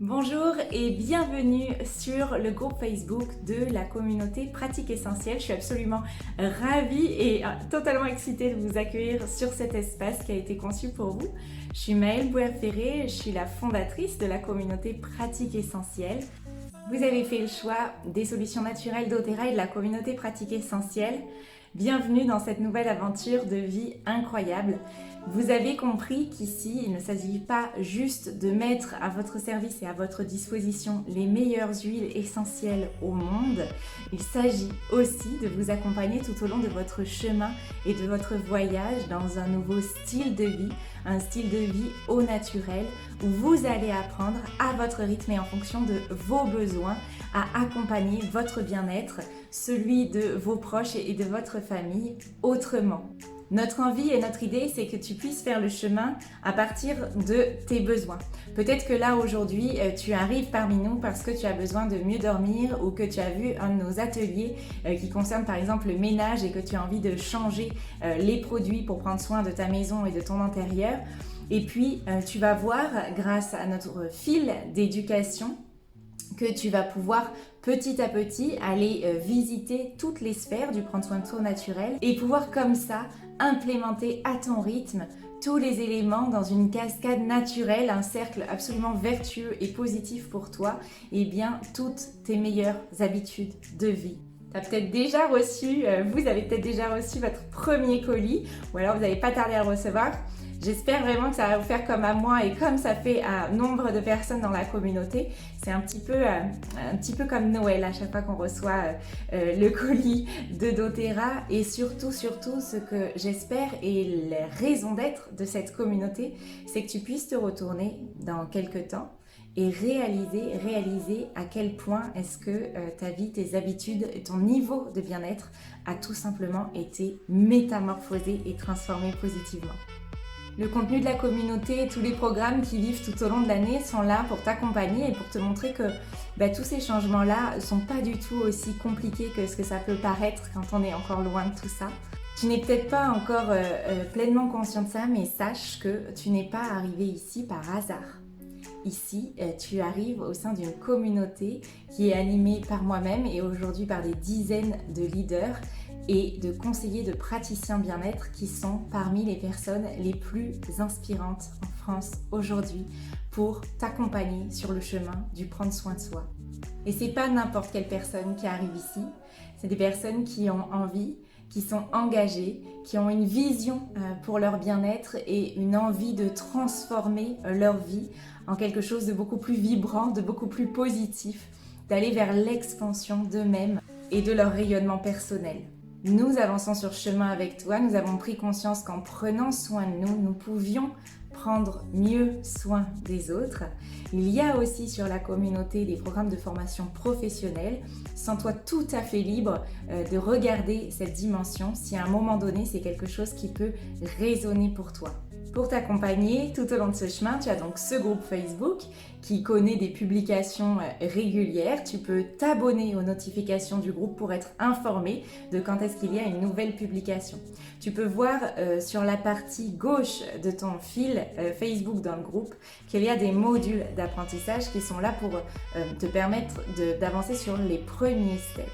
Bonjour et bienvenue sur le groupe Facebook de la communauté Pratique Essentielle. Je suis absolument ravie et totalement excitée de vous accueillir sur cet espace qui a été conçu pour vous. Je suis Maëlle Bouer-Ferré, je suis la fondatrice de la communauté Pratique Essentielle. Vous avez fait le choix des solutions naturelles d'Otera et de la communauté Pratique Essentielle. Bienvenue dans cette nouvelle aventure de vie incroyable. Vous avez compris qu'ici, il ne s'agit pas juste de mettre à votre service et à votre disposition les meilleures huiles essentielles au monde. Il s'agit aussi de vous accompagner tout au long de votre chemin et de votre voyage dans un nouveau style de vie, un style de vie au naturel où vous allez apprendre à votre rythme et en fonction de vos besoins à accompagner votre bien-être, celui de vos proches et de votre famille autrement. Notre envie et notre idée, c'est que tu puisses faire le chemin à partir de tes besoins. Peut-être que là, aujourd'hui, tu arrives parmi nous parce que tu as besoin de mieux dormir ou que tu as vu un de nos ateliers qui concerne par exemple le ménage et que tu as envie de changer les produits pour prendre soin de ta maison et de ton intérieur. Et puis, tu vas voir, grâce à notre fil d'éducation, que tu vas pouvoir petit à petit aller visiter toutes les sphères du prendre soin de soi naturel et pouvoir comme ça implémenter à ton rythme tous les éléments dans une cascade naturelle, un cercle absolument vertueux et positif pour toi et bien toutes tes meilleures habitudes de vie. Vous avez peut-être déjà reçu votre premier colis ou alors vous n'avez pas tardé à le recevoir. J'espère vraiment que ça va vous faire comme à moi et comme ça fait à nombre de personnes dans la communauté. C'est un petit peu comme Noël à chaque fois qu'on reçoit le colis de doTERRA. Et surtout, ce que j'espère et la raison d'être de cette communauté, c'est que tu puisses te retourner dans quelques temps et réaliser à quel point est-ce que ta vie, tes habitudes et ton niveau de bien-être a tout simplement été métamorphosé et transformé positivement. Le contenu de la communauté et tous les programmes qui vivent tout au long de l'année sont là pour t'accompagner et pour te montrer que tous ces changements-là ne sont pas du tout aussi compliqués que ce que ça peut paraître quand on est encore loin de tout ça. Tu n'es peut-être pas encore pleinement conscient de ça, mais sache que tu n'es pas arrivé ici par hasard. Ici, tu arrives au sein d'une communauté qui est animée par moi-même et aujourd'hui par des dizaines de leaders et de conseillers de praticiens bien-être qui sont parmi les personnes les plus inspirantes en France aujourd'hui pour t'accompagner sur le chemin du prendre soin de soi. Et c'est pas n'importe quelle personne qui arrive ici, c'est des personnes qui ont envie, qui sont engagées, qui ont une vision pour leur bien-être et une envie de transformer leur vie en quelque chose de beaucoup plus vibrant, de beaucoup plus positif, d'aller vers l'expansion d'eux-mêmes et de leur rayonnement personnel. Nous avançons sur ce chemin avec toi, nous avons pris conscience qu'en prenant soin de nous, nous pouvions prendre mieux soin des autres. Il y a aussi sur la communauté des programmes de formation professionnelle. Sens-toi tout à fait libre de regarder cette dimension si à un moment donné c'est quelque chose qui peut résonner pour toi. Pour t'accompagner tout au long de ce chemin, tu as donc ce groupe Facebook qui connaît des publications régulières. Tu peux t'abonner aux notifications du groupe pour être informé de quand est-ce qu'il y a une nouvelle publication. Tu peux voir sur la partie gauche de ton fil Facebook dans le groupe qu'il y a des modules d'apprentissage qui sont là pour te permettre d'avancer sur les premiers steps.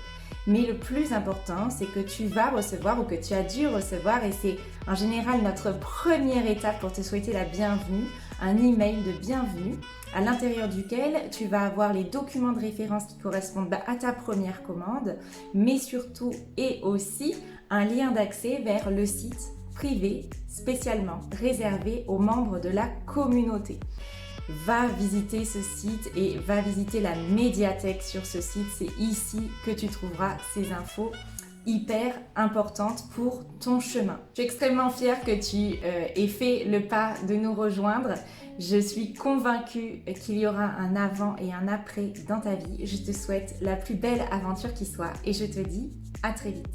Mais le plus important, c'est que tu vas recevoir ou que tu as dû recevoir, et c'est en général notre première étape pour te souhaiter la bienvenue, un email de bienvenue à l'intérieur duquel tu vas avoir les documents de référence qui correspondent à ta première commande, mais surtout et aussi un lien d'accès vers le site privé spécialement réservé aux membres de la communauté. Va visiter ce site et va visiter la médiathèque sur ce site. C'est ici que tu trouveras ces infos hyper importantes pour ton chemin. Je suis extrêmement fière que tu aies fait le pas de nous rejoindre. Je suis convaincue qu'il y aura un avant et un après dans ta vie. Je te souhaite la plus belle aventure qui soit et je te dis à très vite.